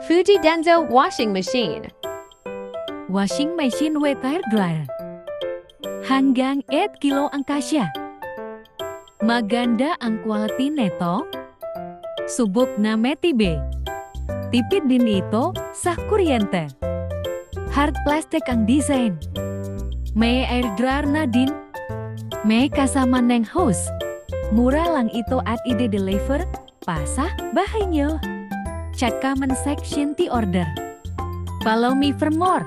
Fuji Denso Washing Machine. Washing machine with hair dryer. Hanggang 8 kilo ang kasya. Maganda ang quality neto. Subok na metibe. Tipid din ito sa kuryente. Hard plastic ang design. May air dryer na din. May kasama ng hose. Mura lang ito at ide-deliver pa sa bahay nyo. Check comment section to order. Follow me for more.